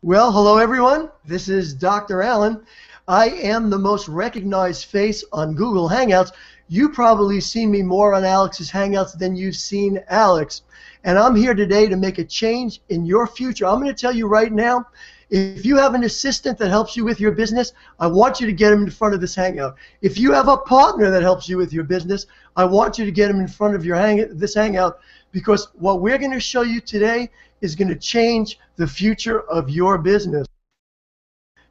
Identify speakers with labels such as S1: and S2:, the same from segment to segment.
S1: Well, hello everyone. This is Dr. Allen. I am the most recognized face on Google Hangouts. You probably seen me more on Alex's Hangouts than you've seen Alex. And I'm here today to make a change in your future. I'm going to tell you right now, if you have an assistant that helps you with your business, I want you to get him in front of this Hangout. If you have a partner that helps you with your business, I want you to get him in front of this Hangout, because what we're going to show you today is going to change the future of your business.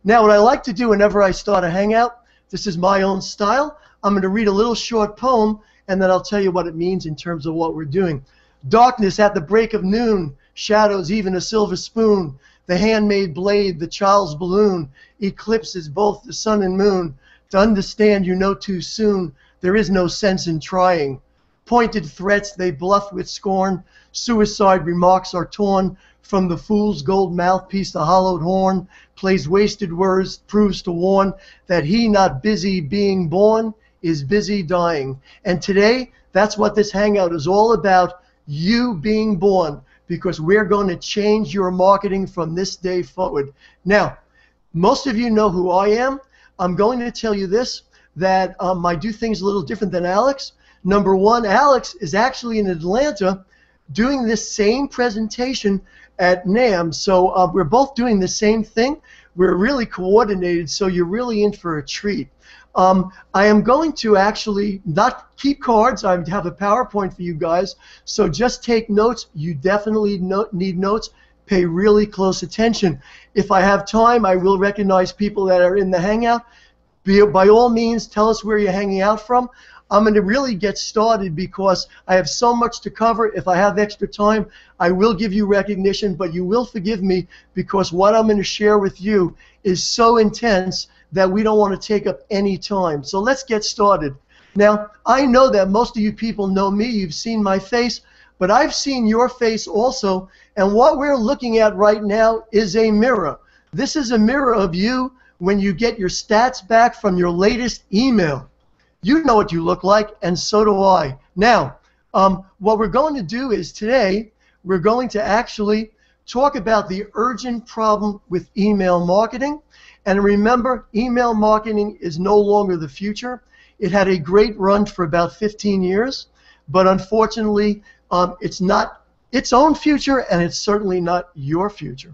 S1: Now, what I like to do whenever I start a Hangout, this is my own style. I'm going to read a little short poem, and then I'll tell you what it means in terms of what we're doing. Darkness at the break of noon, shadows even a silver spoon, the handmade blade, the child's balloon, eclipses both the sun and moon. To understand you know too soon, there is no sense in trying. Pointed threats they bluff with scorn, suicide remarks are torn from the fool's gold mouthpiece. The hollowed horn plays wasted words, proves to warn that he not busy being born is busy dying. And today, that's what this Hangout is all about, you being born, because we're going to change your marketing from this day forward. Now, most of you know who I am. I'm going to tell you this, that I do things a little different than Alex. Number one, Alex is actually in Atlanta doing this same presentation at NAMM. So we're both doing the same thing. We're really coordinated, so you're really in for a treat. I am going to actually not keep cards. I have a PowerPoint for you guys, so just take notes. You definitely need notes. Pay really close attention. If I have time, I will recognize people that are in the Hangout. By all means, tell us where you're hanging out from. I'm going to really get started because I have so much to cover. If I have extra time, I will give you recognition, but you will forgive me because what I'm going to share with you is so intense that we don't want to take up any time. So let's get started. Now, I know that most of you people know me. You've seen my face, but I've seen your face also, and what we're looking at right now is a mirror. This is a mirror of you when you get your stats back from your latest email. You know what you look like, and so do I. Now, what we're going to do is today, we're going to actually talk about the urgent problem with email marketing. And remember, email marketing is no longer the future. It had a great run for about 15 years, but unfortunately, it's not its own future, and it's certainly not your future.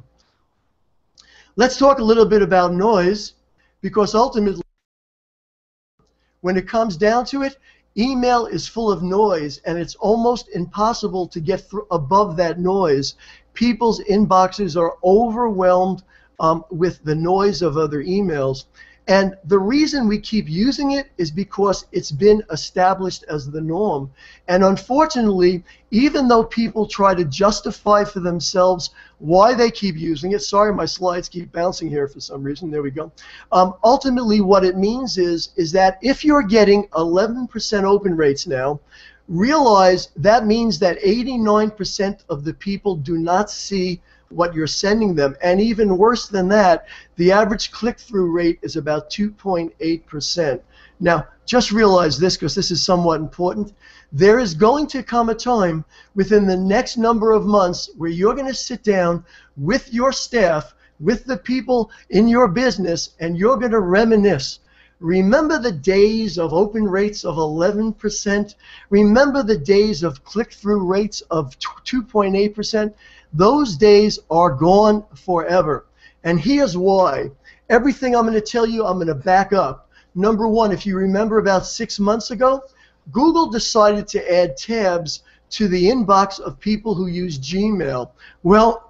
S1: Let's talk a little bit about noise, because ultimately, when it comes down to it, email is full of noise, and it's almost impossible to get above that noise. People's inboxes are overwhelmed with the noise of other emails. And the reason we keep using it is because it's been established as the norm. And unfortunately, even though people try to justify for themselves why they keep using it, sorry, my slides keep bouncing here for some reason, there we go. Ultimately, what it means is that if you're getting 11% open rates now, realize that means that 89% of the people do not see what you're sending them. And even worse than that, the average click-through rate is about 2.8%. Now, just realize this, because this is somewhat important. There is going to come a time within the next number of months where you're going to sit down with your staff, with the people in your business, and you're going to reminisce. Remember the days of open rates of 11%? Remember the days of click-through rates of 2.8%? Those days are gone forever. And here's why. Everything I'm going to tell you, I'm going to back up. Number one, if you remember about 6 months ago, Google decided to add tabs to the inbox of people who use Gmail. Well,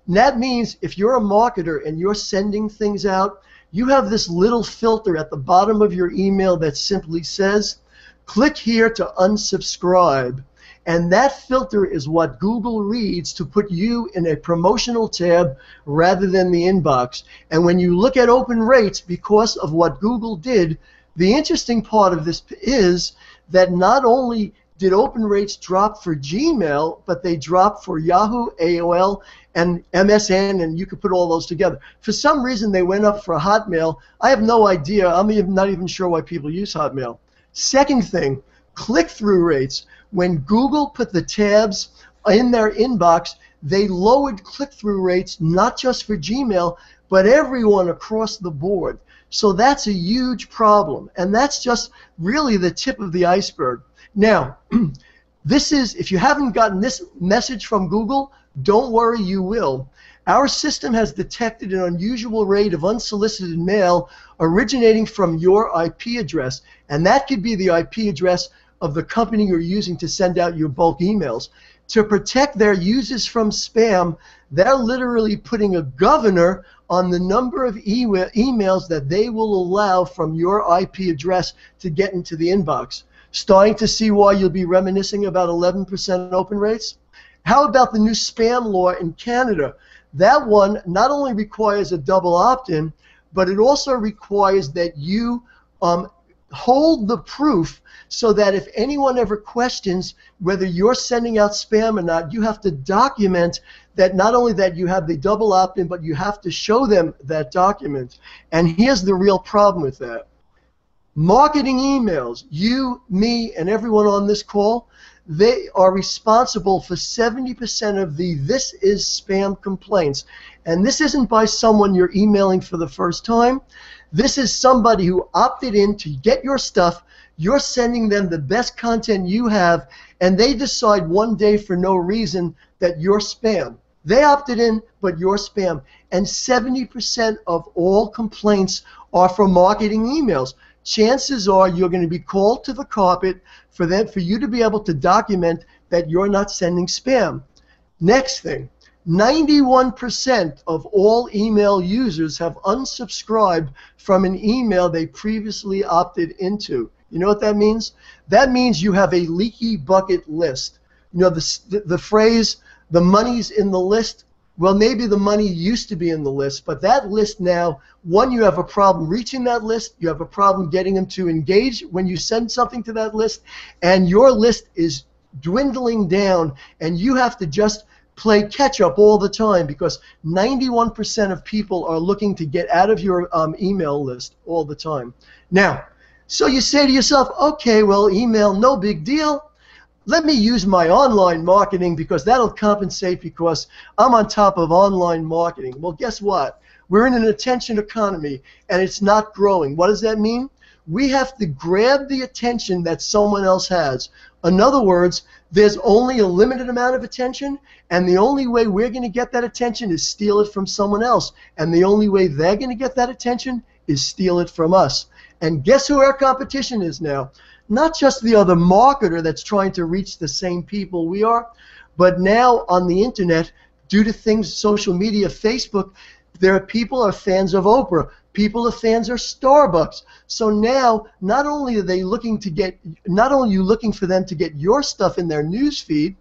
S1: that means if you're a marketer and you're sending things out, you have this little filter at the bottom of your email that simply says, click here to unsubscribe. And that filter is what Google reads to put you in a promotional tab rather than the inbox. And when you look at open rates, because of what Google did, the interesting part of this is that not only did open rates drop for Gmail, but they dropped for Yahoo, AOL, and MSN, and you could put all those together. For some reason, they went up for Hotmail. I have no idea. I'm not even sure why people use Hotmail. Second thing, click-through rates. When Google put the tabs in their inbox, they lowered click-through rates, not just for Gmail, but everyone across the board. So that's a huge problem, and that's just really the tip of the iceberg. Now, this is, if you haven't gotten this message from Google, don't worry, you will. Our system has detected an unusual rate of unsolicited mail originating from your IP address, and that could be the IP address of the company you're using to send out your bulk emails. To protect their users from spam, they're literally putting a governor on the number of emails that they will allow from your IP address to get into the inbox. Starting to see why you'll be reminiscing about 11% open rates? How about the new spam law in Canada? That one not only requires a double opt-in, but it also requires that you hold the proof so that if anyone ever questions whether you're sending out spam or not, you have to document that not only that you have the double opt-in, but you have to show them that document. And here's the real problem with that. Marketing emails, you, me, and everyone on this call, they are responsible for 70% of the "this is spam" complaints. And this isn't by someone you're emailing for the first time. This is somebody who opted in to get your stuff. You're sending them the best content you have, and they decide one day for no reason that you're spam. They opted in, but you're spam. And 70% of all complaints are from marketing emails. Chances are you're going to be called to the carpet for you to be able to document that you're not sending spam. Next thing, 91% of all email users have unsubscribed from an email they previously opted into. You know what that means? That means you have a leaky bucket list. You know the phrase, the money's in the list? Well, maybe the money used to be in the list, but that list now, one, you have a problem reaching that list, you have a problem getting them to engage when you send something to that list, and your list is dwindling down, and you have to just play catch up all the time because 91% of people are looking to get out of your email list all the time. Now, so you say to yourself, okay, well, email, no big deal. Let me use my online marketing because that'll compensate because I'm on top of online marketing. Well, guess what? We're in an attention economy, and it's not growing. What does that mean? We have to grab the attention that someone else has. In other words, there's only a limited amount of attention, and the only way we're going to get that attention is steal it from someone else. And the only way they're going to get that attention is steal it from us. And guess who our competition is now? Not just the other marketer that's trying to reach the same people we are, but now on the internet, due to things, social media, Facebook, there are people are fans of Oprah. People are fans of Starbucks. So now, not only are they looking to get, not only are you looking for them to get your stuff in their news feed,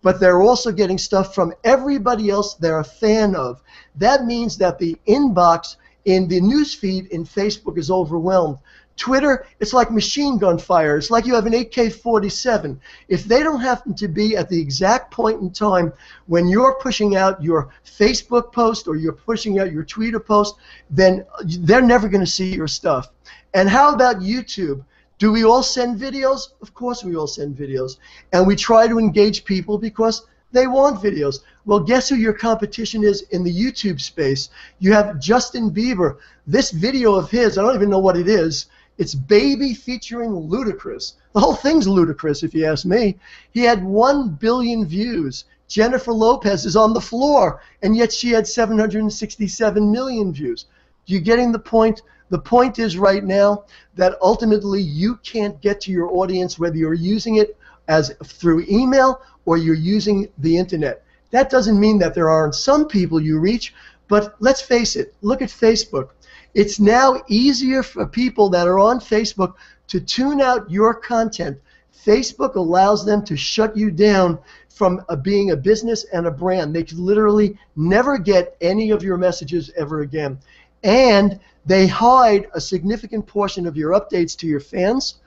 S1: but they're also getting stuff from everybody else they're a fan of. That means that the inbox in the news feed in Facebook is overwhelmed. Twitter, it's like machine gun fire. It's like you have an AK-47. If they don't happen to be at the exact point in time when you're pushing out your Facebook post or you're pushing out your Twitter post, then they're never going to see your stuff. And how about YouTube? Do we all send videos? Of course we all send videos. And we try to engage people because they want videos. Well, guess who your competition is in the YouTube space? You have Justin Bieber. This video of his, I don't even know what it is. It's Baby featuring Ludacris. The whole thing's ludicrous, if you ask me. He had 1 billion views. Jennifer Lopez is on the floor, and yet she had 767 million views. You getting the point? The point is right now that ultimately you can't get to your audience whether you're using it as through email or you're using the internet. That doesn't mean that there aren't some people you reach, but let's face it. Look at Facebook. It's now easier for people that are on Facebook to tune out your content. Facebook allows them to shut you down from being a business and a brand. They can literally never get any of your messages ever again. And they hide a significant portion of your updates to your fans.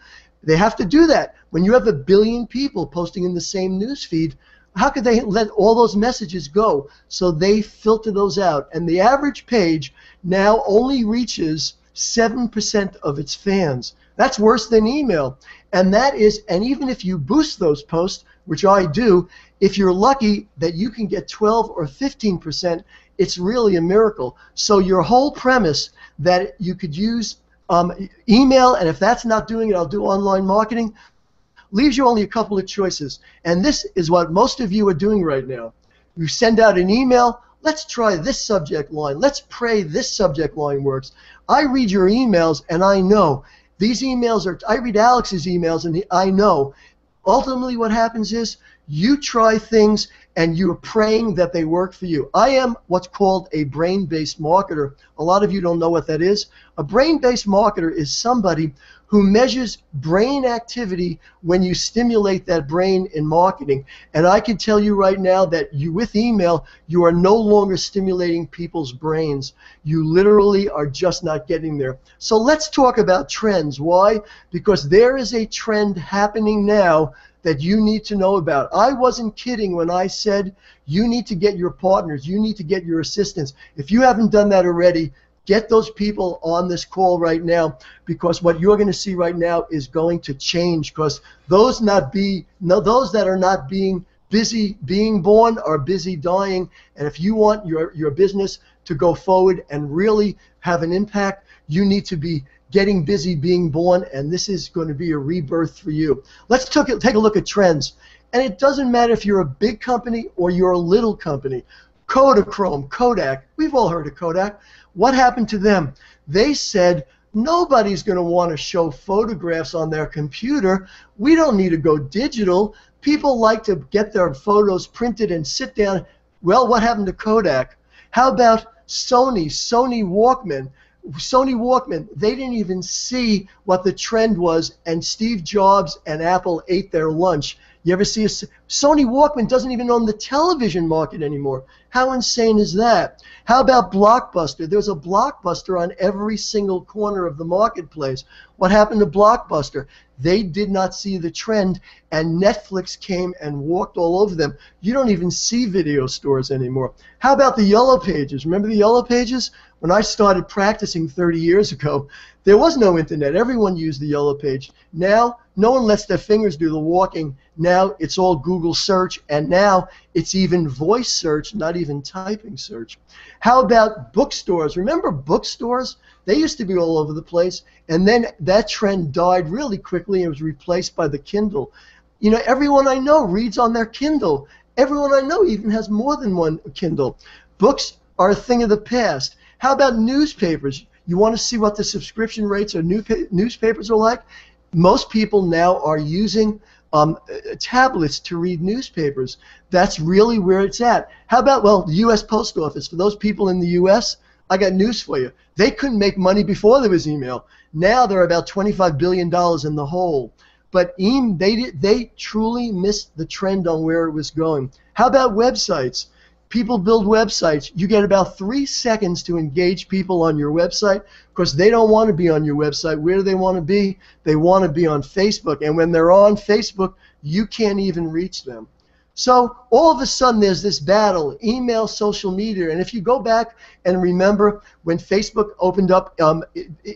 S1: They have to do that. When you have 1 billion people posting in the same news feed, how could they let all those messages go? So they filter those out. And the average page now only reaches 7% of its fans. That's worse than email. And that is, and even if you boost those posts, which I do, if you're lucky that you can get 12 or 15%, it's really a miracle. So your whole premise that you could use email, and if that's not doing it, I'll do online marketing, leaves you only a couple of choices. And this is what most of you are doing right now. You send out an email, let's try this subject line, let's pray this subject line works. I read your emails and I know these emails are, I read Alex's emails and I know ultimately what happens is you try things and you're praying that they work for you. I am what's called a brain-based marketer. A lot of you don't know what that is. A brain-based marketer is somebody who measures brain activity when you stimulate that brain in marketing. And I can tell you right now that with email, you are no longer stimulating people's brains. You literally are just not getting there. So let's talk about trends. Why? Because there is a trend happening now that you need to know about. I wasn't kidding when I said you need to get your partners, you need to get your assistants. If you haven't done that already, get those people on this call right now, because what you're going to see right now is going to change, because those that are not being busy being born are busy dying. And if you want your business to go forward and really have an impact, you need to be getting busy being born, and this is going to be a rebirth for you. Let's take a look at trends. And it doesn't matter if you're a big company or you're a little company. Kodachrome, Kodak, we've all heard of Kodak. What happened to them? They said, nobody's going to want to show photographs on their computer. We don't need to go digital. People like to get their photos printed and sit down. Well, what happened to Kodak? How about Sony Walkman? Sony Walkman, they didn't even see what the trend was, and Steve Jobs and Apple ate their lunch. You ever see Sony Walkman doesn't even own the television market anymore. How insane is that? How about Blockbuster? There's a Blockbuster on every single corner of the marketplace. What happened to Blockbuster? They did not see the trend, and Netflix came and walked all over them. You don't even see video stores anymore. How about the Yellow Pages? Remember the Yellow Pages? When I started practicing 30 years ago, there was no internet. Everyone used the Yellow Page. Now, no one lets their fingers do the walking. Now it's all Google search, and now it's even voice search, not even typing search. How about bookstores? Remember bookstores? They used to be all over the place, and then that trend died really quickly and was replaced by the Kindle. You know, everyone I know reads on their Kindle. Everyone I know even has more than one Kindle. Books are a thing of the past. How about newspapers? You want to see what the subscription rates of newspapers are like? Most people now are using tablets to read newspapers. That's really where it's at. How about, well, the U.S. Post Office? For those people in the U.S., I got news for you. They couldn't make money before there was email. Now they're about $25 billion in the hole. But they truly missed the trend on where it was going. How about websites? People build websites. You get about 3 seconds to engage people on your website, because they don't want to be on your website. Where do they want to be? They want to be on Facebook. And when they're on Facebook, you can't even reach them. So all of a sudden there's this battle, email, social media. And if you go back and remember when Facebook opened up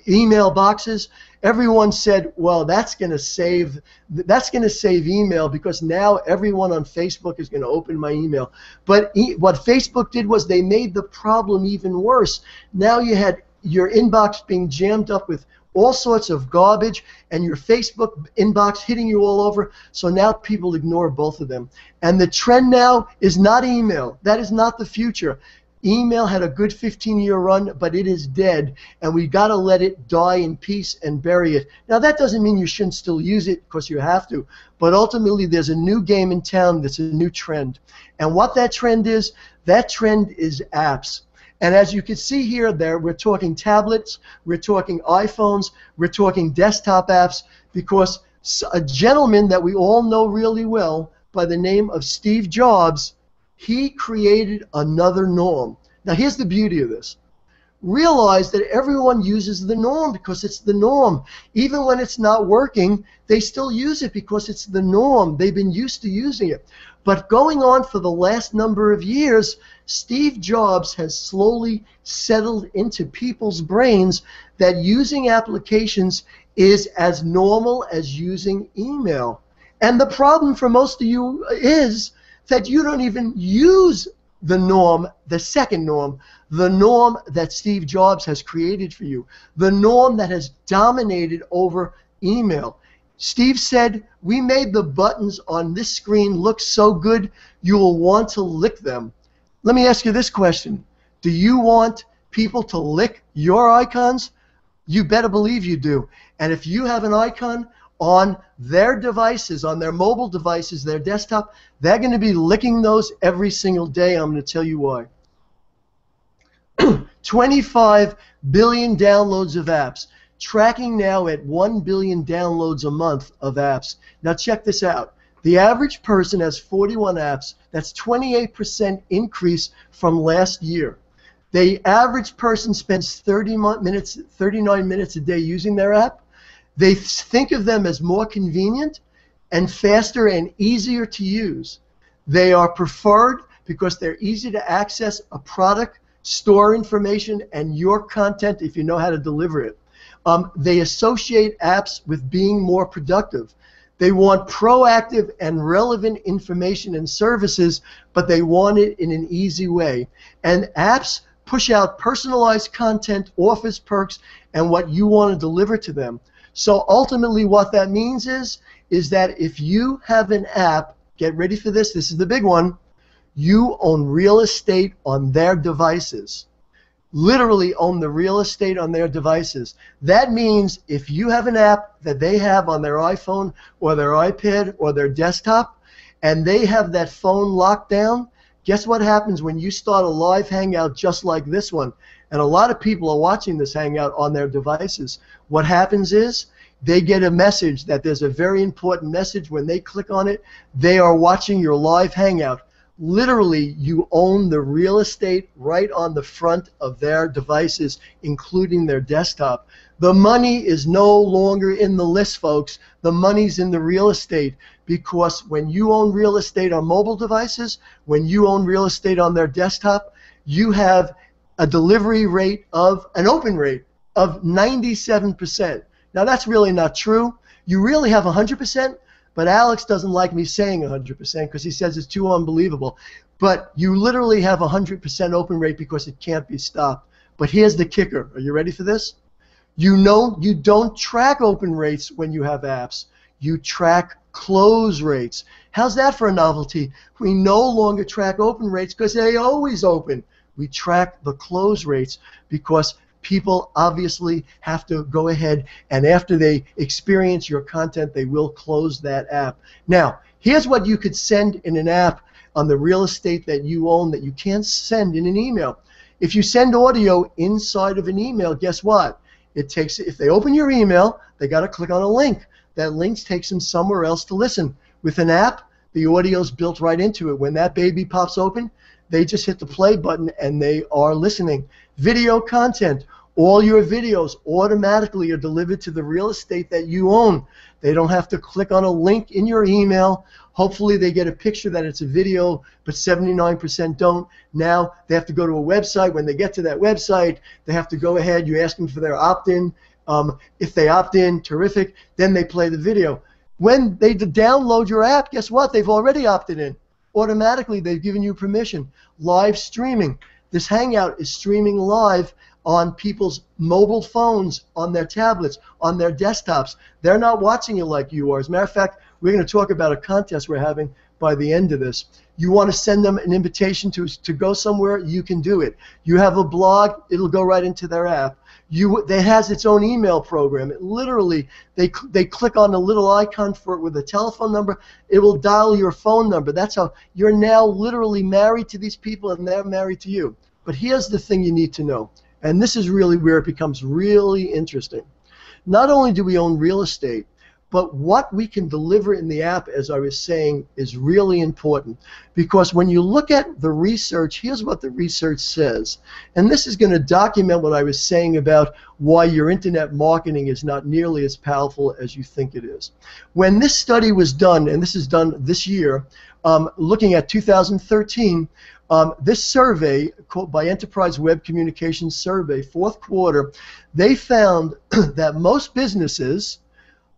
S1: email boxes, everyone said, well, that's going to save email, because now everyone on Facebook is going to open my email. But what Facebook did was they made the problem even worse. Now you had your inbox being jammed up with all sorts of garbage, and your Facebook inbox hitting you all over. So now people ignore both of them. And the trend now is not email. That is not the future. Email had a good 15-year run, but it is dead, and we got to let it die in peace and bury it. Now, that doesn't mean you shouldn't still use it, because you have to, but ultimately there's a new game in town that's a new trend. And what that trend is apps. And as you can see here, we're talking tablets, we're talking iPhones, we're talking desktop apps, because a gentleman that we all know really well by the name of Steve Jobs, he created another norm. Now here's the beauty of this. Realize that everyone uses the norm because it's the norm. Even when it's not working, they still use it because it's the norm. They've been used to using it. But going on for the last number of years, Steve Jobs has slowly settled into people's brains that using applications is as normal as using email. And the problem for most of you is that you don't even use the norm, the second norm, the norm that Steve Jobs has created for you, the norm that has dominated over email. Steve said, we made the buttons on this screen look so good you'll want to lick them. Let me ask you this question. Do you want people to lick your icons? You better believe you do. And if you have an icon on their devices, on their mobile devices, their desktop, they're going to be licking those every single day. I'm going to tell you why. 25 billion downloads of apps. Tracking now at 1 billion downloads a month of apps. Now check this out. The average person has 41 apps. That's 28% increase from last year. The average person spends 39 minutes a day using their app. They think of them as more convenient and faster and easier to use. They are preferred because they're easy to access a product, store information, and your content if you know how to deliver it. They associate apps with being more productive. They want proactive and relevant information and services, but they want it in an easy way. And apps push out personalized content, offers, perks, and what you want to deliver to them. So ultimately what that means is that if you have an app, get ready for this, this is the big one, you own real estate on their devices. Literally own the real estate on their devices. That means if you have an app that they have on their iPhone or their iPad or their desktop and they have that phone locked down, guess what happens when you start a live hangout just like this one? And a lot of people are watching this hangout on their devices. What happens is they get a message that there's a very important message. When they click on it, they are watching your live hangout. Literally, you own the real estate right on the front of their devices, including their desktop. The money is no longer in the list, folks. The money's in the real estate, because when you own real estate on mobile devices, when you own real estate on their desktop, you have a delivery rate of, an open rate of 97%. Now, that's really not true. You really have 100%. But Alex doesn't like me saying 100% because he says it's too unbelievable. But you literally have 100% open rate because it can't be stopped. But here's the kicker. Are you ready for this? You know you don't track open rates when you have apps. You track close rates. How's that for a novelty? We no longer track open rates because they always open. We track the close rates because people obviously have to go ahead and after they experience your content, they will close that app. Now, here's what you could send in an app on the real estate that you own that you can't send in an email. If you send audio inside of an email, guess what? It takes, if they open your email, they got to click on a link. That link takes them somewhere else to listen. With an app, the audio's built right into it. When that baby pops open, they just hit the play button and they are listening. Video content. All your videos automatically are delivered to the real estate that you own. They don't have to click on a link in your email. Hopefully they get a picture that it's a video, but 79% don't. Now they have to go to a website. When they get to that website, they have to go ahead. You ask them for their opt-in. If they opt in, terrific. Then they play the video. When they download your app, guess what? They've already opted in. Automatically, they've given you permission. Live streaming. This Hangout is streaming live on people's mobile phones, on their tablets, on their desktops. They're not watching it like you are. As a matter of fact, we're going to talk about a contest we're having by the end of this. You want to send them an invitation to go somewhere, you can do it. You have a blog, it'll go right into their app. It has its own email program. It literally, they click on a little icon for it with a telephone number. It will dial your phone number. That's how you're now literally married to these people and they're married to you. But here's the thing you need to know. And this is really where it becomes really interesting. Not only do we own real estate, but what we can deliver in the app, as I was saying, is really important. Because when you look at the research, here's what the research says. And this is going to document what I was saying about why your internet marketing is not nearly as powerful as you think it is. When this study was done, and this is done this year, looking at 2013, this survey by Enterprise Web Communications Survey, fourth quarter, they found that most businesses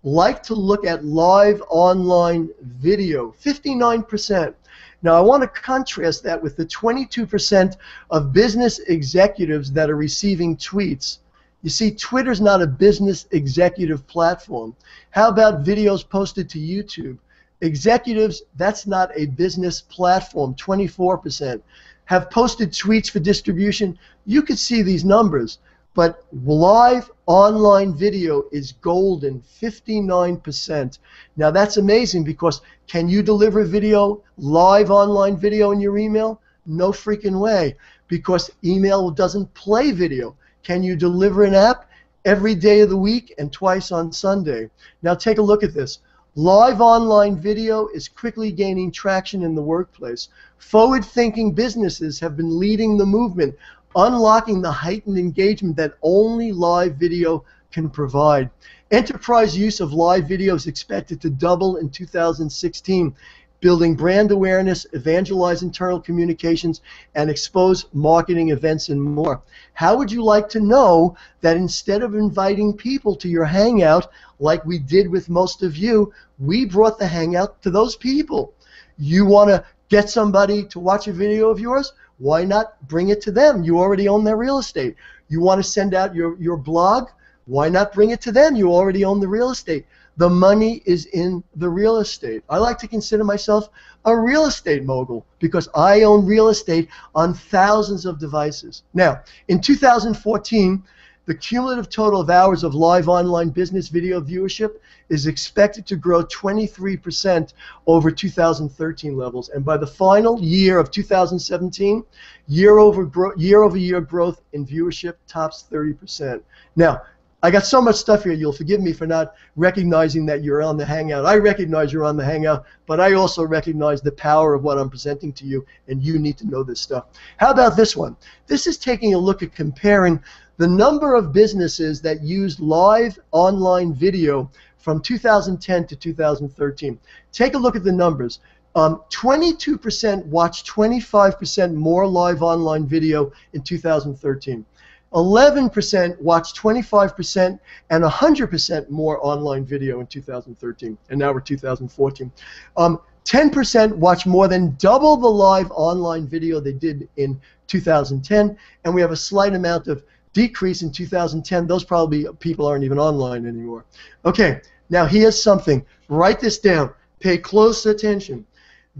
S1: like to look at live online video, 59%. Now, I want to contrast that with the 22% of business executives that are receiving tweets. You see, Twitter's not a business executive platform. How about videos posted to YouTube? Executives, that's not a business platform, 24%. Have posted tweets for distribution. You could see these numbers. But live online video is golden, 59%. Now that's amazing because can you deliver video, live online video in your email? No freaking way, because email doesn't play video. Can you deliver an app every day of the week and twice on Sunday? Now take a look at this. Live online video is quickly gaining traction in the workplace. Forward-thinking businesses have been leading the movement, unlocking the heightened engagement that only live video can provide. Enterprise use of live video is expected to double in 2016, building brand awareness, evangelize internal communications, and expose marketing events and more. How would you like to know that instead of inviting people to your hangout, like we did with most of you, we brought the hangout to those people? You want to get somebody to watch a video of yours? Why not bring it to them? You already own their real estate. You want to send out your blog? Why not bring it to them? You already own the real estate. The money is in the real estate. I like to consider myself a real estate mogul because I own real estate on thousands of devices. Now, in 2014, the cumulative total of hours of live online business video viewership is expected to grow 23% over 2013 levels. And by the final year of 2017, year-over-year growth in viewership tops 30%. Now, I got so much stuff here, you'll forgive me for not recognizing that you're on the Hangout. I recognize you're on the Hangout, but I also recognize the power of what I'm presenting to you, and you need to know this stuff. How about this one? This is taking a look at comparing the number of businesses that used live online video from 2010 to 2013. Take a look at the numbers. 22% watched 25% more live online video in 2013. 11% watched 25% and 100% more online video in 2013, and now we're 2014. 10% watched more than double the live online video they did in 2010, and we have a slight amount of decrease in 2010. Those probably people aren't even online anymore. Okay, now here's something. Write this down. Pay close attention.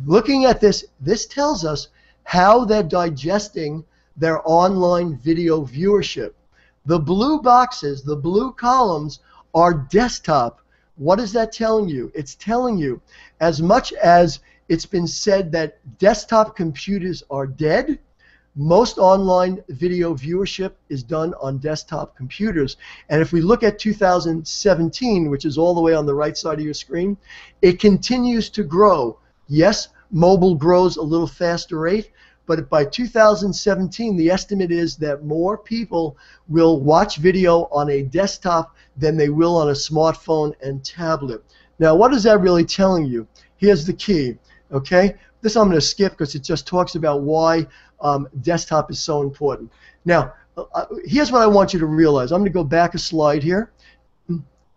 S1: Looking at this, this tells us how they're digesting their online video viewership. The blue boxes, the blue columns, are desktop. What is that telling you? It's telling you, as much as it's been said that desktop computers are dead, most online video viewership is done on desktop computers. And if we look at 2017, which is all the way on the right side of your screen, it continues to grow. Yes, mobile grows a little faster rate, but by 2017, the estimate is that more people will watch video on a desktop than they will on a smartphone and tablet. Now, what is that really telling you? Here's the key, okay? This I'm going to skip because it just talks about why desktop is so important. Now, here's what I want you to realize. I'm going to go back a slide here.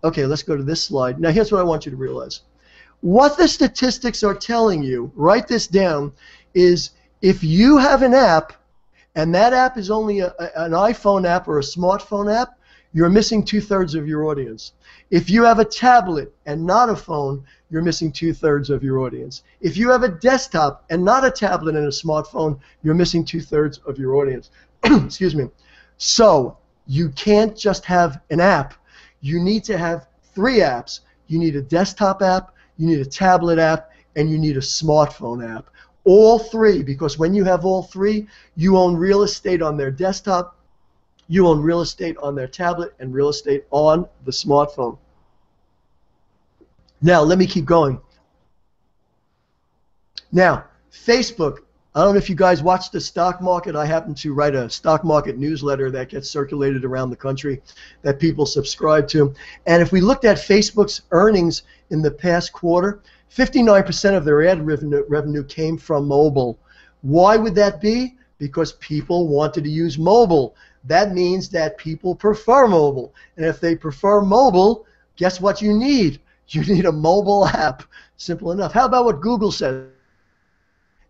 S1: Okay, let's go to this slide. Now, here's what I want you to realize. What the statistics are telling you, write this down, is if you have an app, and that app is only an iPhone app or a smartphone app, you're missing 2/3 of your audience. If you have a tablet and not a phone, you're missing 2/3 of your audience. If you have a desktop and not a tablet and a smartphone, you're missing 2/3 of your audience. Excuse me. So you can't just have an app. You need to have 3 apps. You need a desktop app, you need a tablet app, and you need a smartphone app. All 3, because when you have all 3, you own real estate on their desktop, you own real estate on their tablet, and real estate on the smartphone. Now, let me keep going. Now, Facebook. I don't know if you guys watch the stock market. I happen to write a stock market newsletter that gets circulated around the country that people subscribe to. And if we looked at Facebook's earnings in the past quarter, 59% of their ad revenue came from mobile. Why would that be? Because people wanted to use mobile. That means that people prefer mobile. And if they prefer mobile, Guess what you need? You need a mobile app. Simple enough. How about what Google says?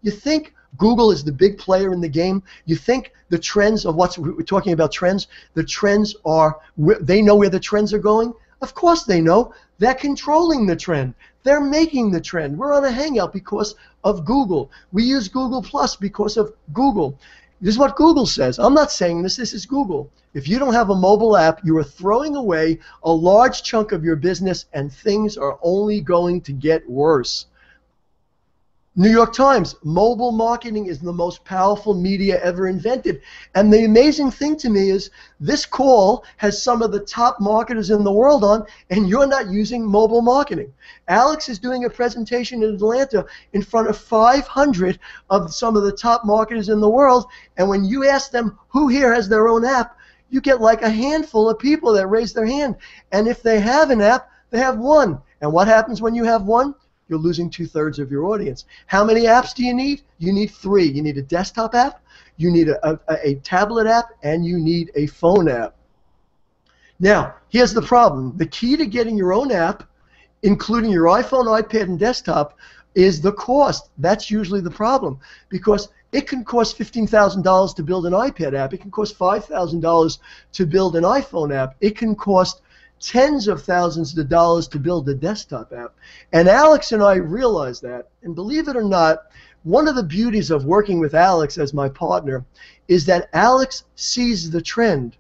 S1: You think Google is the big player in the game? You think the trends of we're talking about trends, the trends are, they know where the trends are going? Of course they know. They're controlling the trend. They're making the trend. We're on a Hangout because of Google. We use Google Plus because of Google. This is what Google says. I'm not saying this. This is Google. If you don't have a mobile app, you are throwing away a large chunk of your business, and things are only going to get worse. New York Times, mobile marketing is the most powerful media ever invented. And the amazing thing to me is this call has some of the top marketers in the world on, and you're not using mobile marketing. Alex is doing a presentation in Atlanta in front of 500 of some of the top marketers in the world, and when you ask them who here has their own app, you get like a handful of people that raise their hand. And if they have an app, they have one. And what happens when you have one? You're losing 2/3 of your audience. How many apps do you need? You need 3. You need a desktop app, you need a tablet app, and you need a phone app. Now, here's the problem. The key to getting your own app, including your iPhone, iPad, and desktop, is the cost. That's usually the problem, because it can cost $15,000 to build an iPad app. It can cost $5,000 to build an iPhone app. It can cost tens of thousands of dollars to build a desktop app. And Alex and I realized that. And believe it or not, one of the beauties of working with Alex as my partner is that Alex sees the trend.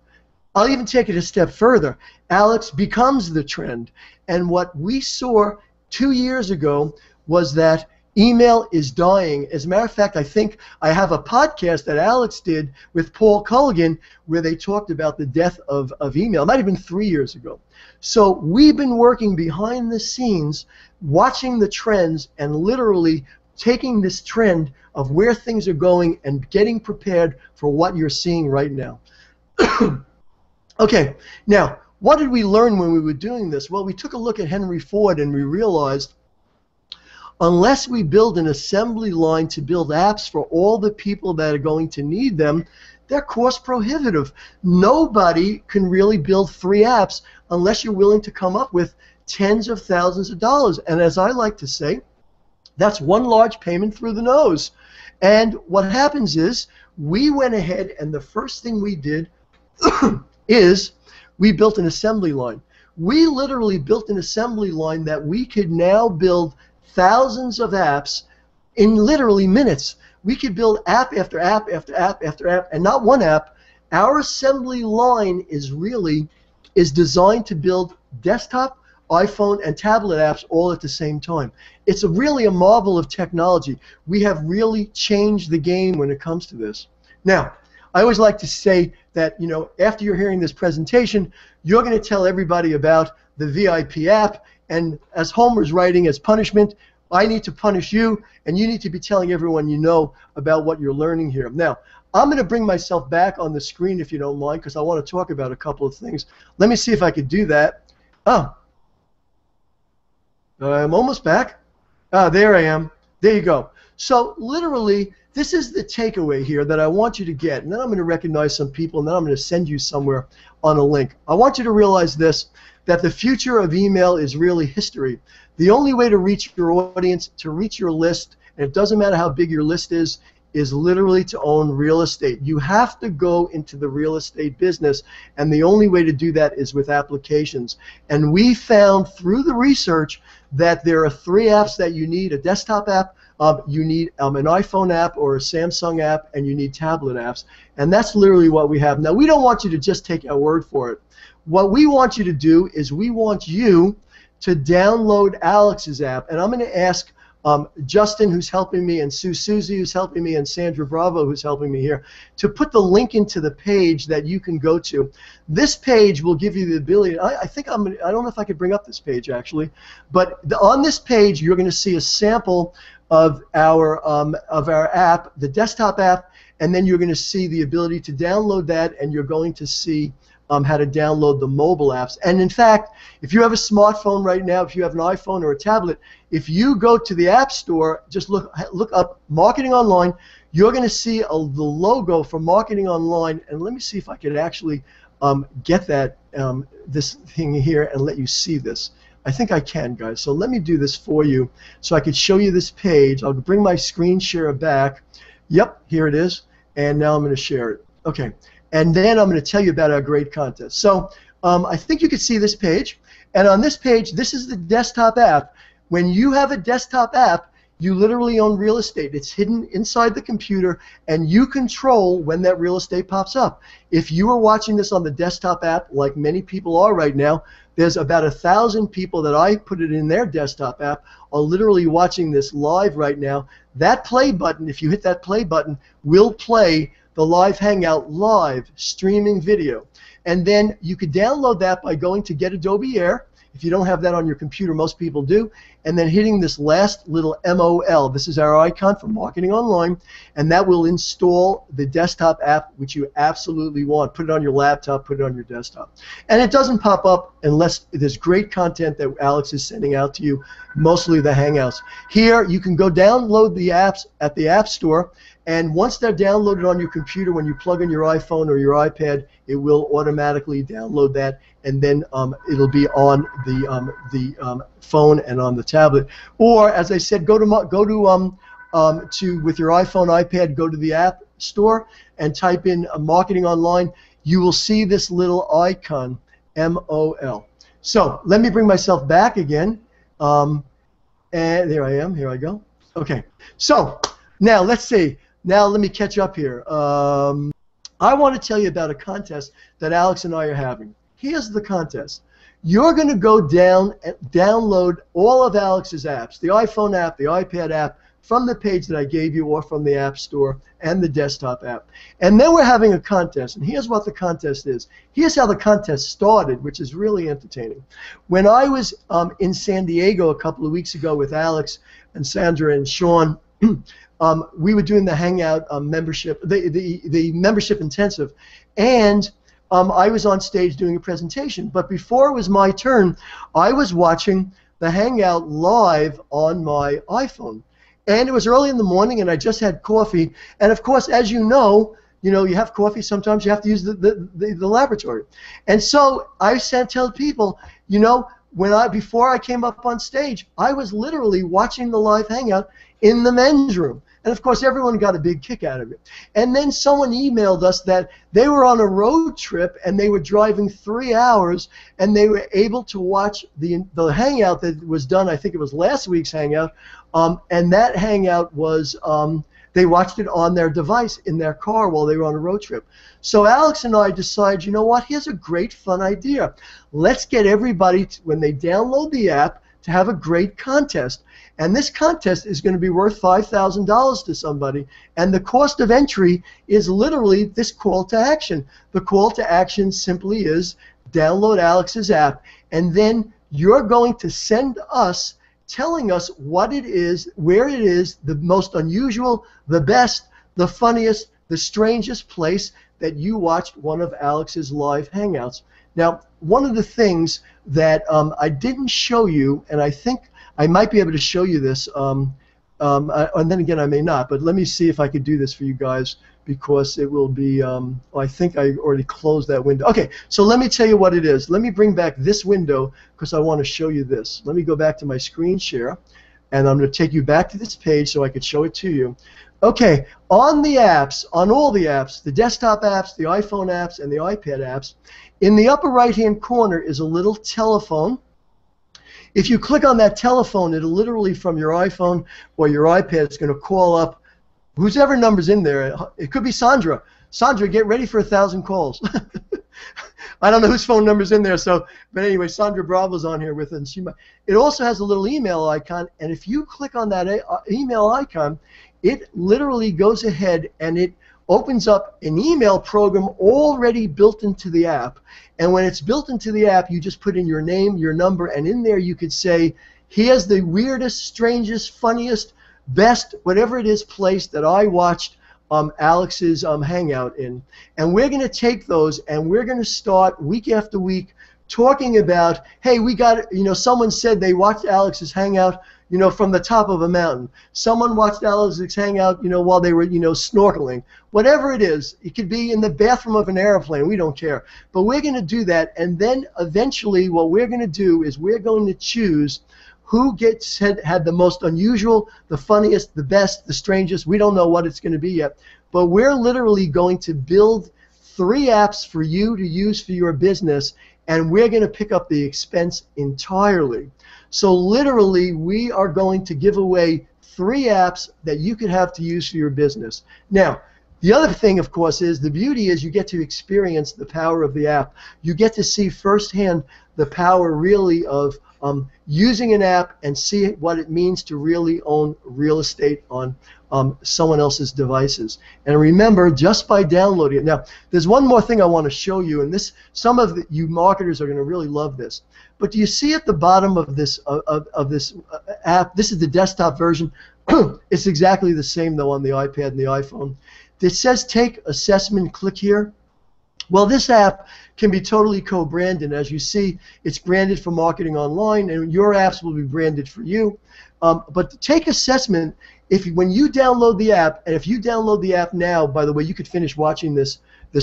S1: I'll even take it a step further. Alex becomes the trend. And what we saw 2 years ago was that email is dying. As a matter of fact, I think I have a podcast that Alex did with Paul Culligan where they talked about the death of email. It might have been 3 years ago. So we've been working behind the scenes, watching the trends and literally taking this trend of where things are going and getting prepared for what you're seeing right now. Okay, now, what did we learn when we were doing this? Well, we took a look at Henry Ford and we realized unless we build an assembly line to build apps for all the people that are going to need them, they're cost prohibitive. Nobody can really build 3 apps unless you're willing to come up with tens of thousands of dollars. And as I like to say, that's one large payment through the nose. And what happens is we went ahead and the first thing we did is we built an assembly line. We literally built an assembly line that we could now build thousands of apps in literally minutes. We could build app after app after app after app, and not one app. Our assembly line is designed to build desktop, iPhone, and tablet apps all at the same time. It's really a marvel of technology. We have really changed the game when it comes to this. Now, I always like to say that, you know, after you're hearing this presentation, you're going to tell everybody about the VIP app, and as Homer's writing, as punishment, I need to punish you, and you need to be telling everyone you know about what you're learning here. Now, I'm going to bring myself back on the screen, if you don't mind, because I want to talk about a couple of things. Let me see if I could do that. Oh, I'm almost back. Ah, there I am. There you go. So literally, this is the takeaway here that I want you to get, and then I'm going to recognize some people, and then I'm going to send you somewhere on a link. I want you to realize this, that the future of email is really history. The only way to reach your audience, to reach your list, and it doesn't matter how big your list is literally to own real estate. You have to go into the real estate business, and the only way to do that is with applications. And we found through the research that there are 3 apps that you need: a desktop app, you need an iPhone app or a Samsung app, and you need tablet apps. And that's literally what we have. Now, we don't want you to just take our word for it. What we want you to do is we want you to download Alex's app, and I'm going to ask Justin, who's helping me, and Susie, who's helping me, and Sandra Bravo, who's helping me here, to put the link into the page that you can go to. This page will give you the ability. I don't know if I could bring up this page actually, but on this page you're going to see a sample of our app, the desktop app, and then you're going to see the ability to download that, and you're going to see how to download the mobile apps. And in fact, if you have a smartphone right now, if you have an iPhone or a tablet, if you go to the App Store, just look up Marketing Online, you're going to see the logo for Marketing Online. And let me see if I could actually get that this thing here and let you see this. I think I can, guys. So let me do this for you so I could show you this page. I'll bring my screen share back. Yep, here it is. And now I'm going to share it. Okay. And then I'm going to tell you about our great contest. So I think you can see this page. And on this page, this is the desktop app. When you have a desktop app, you literally own real estate. It's hidden inside the computer, and you control when that real estate pops up. If you are watching this on the desktop app, like many people are right now, there's about 1,000 people that I put it in their desktop app are literally watching this live right now. That play button, if you hit that play button, will play the live hangout live streaming video. And then you could download that by going to Get Adobe Air. If you don't have that on your computer, most people do, and then hitting this last little MOL. This is our icon for Marketing Online, and that will install the desktop app, which you absolutely want. Put it on your laptop, put it on your desktop. And it doesn't pop up unless there's great content that Alex is sending out to you, mostly the Hangouts. Here, you can go download the apps at the App Store, and once they're downloaded on your computer, when you plug in your iPhone or your iPad, it will automatically download that, and then it'll be on the phone and on the tablet. Or, as I said, go to with your iPhone, iPad, go to the App Store and type in Marketing Online. You will see this little icon, MOL. So let me bring myself back again, and there I am. Here I go. Okay. So now let's see. Now let me catch up here. I want to tell you about a contest that Alex and I are having. Here's the contest. You're going to go down and download all of Alex's apps, the iPhone app, the iPad app, from the page that I gave you or from the App Store and the desktop app. And then we're having a contest, and here's what the contest is. Here's how the contest started, which is really entertaining. When I was in San Diego a couple of weeks ago with Alex and Sandra and Sean, we were doing the Hangout membership, the membership intensive, and I was on stage doing a presentation. But before it was my turn, I was watching the Hangout live on my iPhone. And it was early in the morning, and I just had coffee. And of course, as you know, you have coffee. Sometimes you have to use the laboratory. And so I tell people, before I came up on stage, I was literally watching the live Hangout in the men's room. And of course, everyone got a big kick out of it. And then someone emailed us that they were on a road trip and they were driving 3 hours, and they were able to watch the Hangout that was done. I think it was last week's Hangout, and that Hangout was they watched it on their device in their car while they were on a road trip. So Alex and I decided, you know what? Here's a great fun idea. Let's get everybody when they download the app to have a great contest. And this contest is going to be worth $5,000 to somebody. And the cost of entry is literally this call to action. The call to action simply is download Alex's app, and then you're going to send us telling us what it is, where it is, the most unusual, the best, the funniest, the strangest place that you watched one of Alex's live Hangouts. Now, one of the things that I didn't show you, and I think I might be able to show you this, and then again I may not, but let me see if I could do this for you guys, because it will be, I think I already closed that window. Okay, so let me tell you what it is. Let me bring back this window because I want to show you this. Let me go back to my screen share, and I'm going to take you back to this page so I could show it to you. Okay, on the apps, on all the apps, the desktop apps, the iPhone apps, and the iPad apps, in the upper right-hand corner is a little telephone. If you click on that telephone, it'll literally, from your iPhone or your iPad, it's going to call up whoever number's in there. It could be Sandra. Sandra, get ready for 1,000 calls. I don't know whose phone number's in there, but anyway, Sandra Bravo's on here with us. It also has a little email icon, and if you click on that email icon, it literally goes ahead and it opens up an email program already built into the app. And when it's built into the app, you just put in your name, your number, and in there you could say, here's the weirdest, strangest, funniest, best, whatever it is, place that I watched Alex's Hangout in. And we're going to take those and we're going to start week after week talking about, hey, we got, someone said they watched Alex's Hangout. from the top of a mountain. Someone watched Alex's Hangout, while they were, snorkeling. Whatever it is, it could be in the bathroom of an airplane. We don't care. But we're going to do that, and then eventually what we're going to do is we're going to choose who had the most unusual, the funniest, the best, the strangest. We don't know what it's going to be yet. But we're literally going to build 3 apps for you to use for your business, and we're going to pick up the expense entirely. So literally, we are going to give away 3 apps that you could have to use for your business. Now, the other thing, of course, is the beauty is you get to experience the power of the app. You get to see firsthand the power really of using an app and see what it means to really own real estate on someone else's devices. And remember, just by downloading it. Now, there's one more thing I want to show you, and some of you marketers are going to really love this. But do you see at the bottom of this app? This is the desktop version. It's exactly the same though on the iPad and the iPhone. It says take assessment, click here. Well, this app can be totally co-branded. As you see, it's branded for marketing online, and your apps will be branded for you. But take assessment, when you download the app, and if you download the app now, by the way, you could finish watching this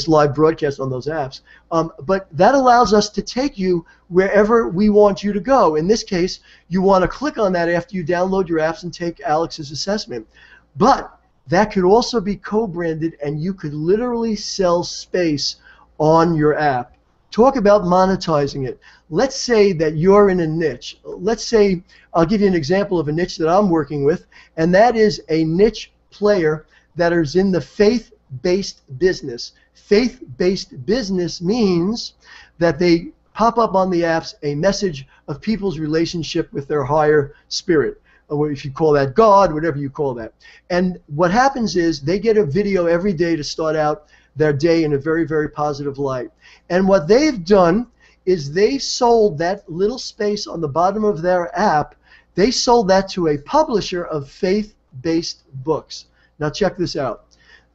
S1: live broadcast on those apps. But that allows us to take you wherever we want you to go. In this case, you want to click on that after you download your apps and take Alex's assessment. But that could also be co-branded, and you could literally sell space on your app. Talk about monetizing it. Let's say that you're in a niche. Let's say, I'll give you an example of a niche that I'm working with, and that is a niche player that is in the faith-based business. Faith-based business means that they pop up on the apps a message of people's relationship with their higher spirit, or if you call that God, whatever you call that. And what happens is they get a video every day to start out their day in a very, very positive light. And what they've done is they sold that little space on the bottom of their app, they sold that to a publisher of faith-based books. Now check this out.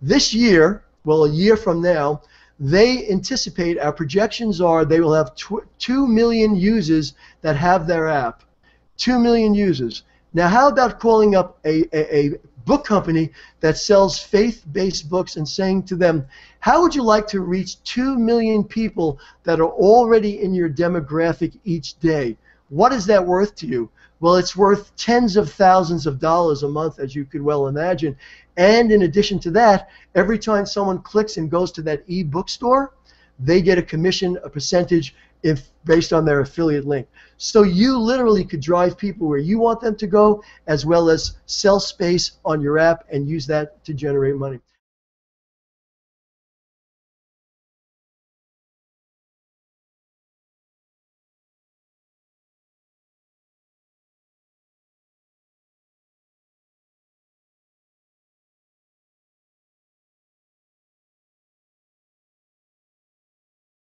S1: This year, well, a year from now, they anticipate, our projections are, they will have 2 million users that have their app. 2 million users. Now how about calling up a book company that sells faith-based books and saying to them, how would you like to reach 2 million people that are already in your demographic each day? What is that worth to you? Well, it's worth tens of thousands of dollars a month, as you could well imagine. And in addition to that, every time someone clicks and goes to that e-book store, they get a commission, a percentage, based on their affiliate link. So you literally could drive people where you want them to go, as well as sell space on your app and use that to generate money.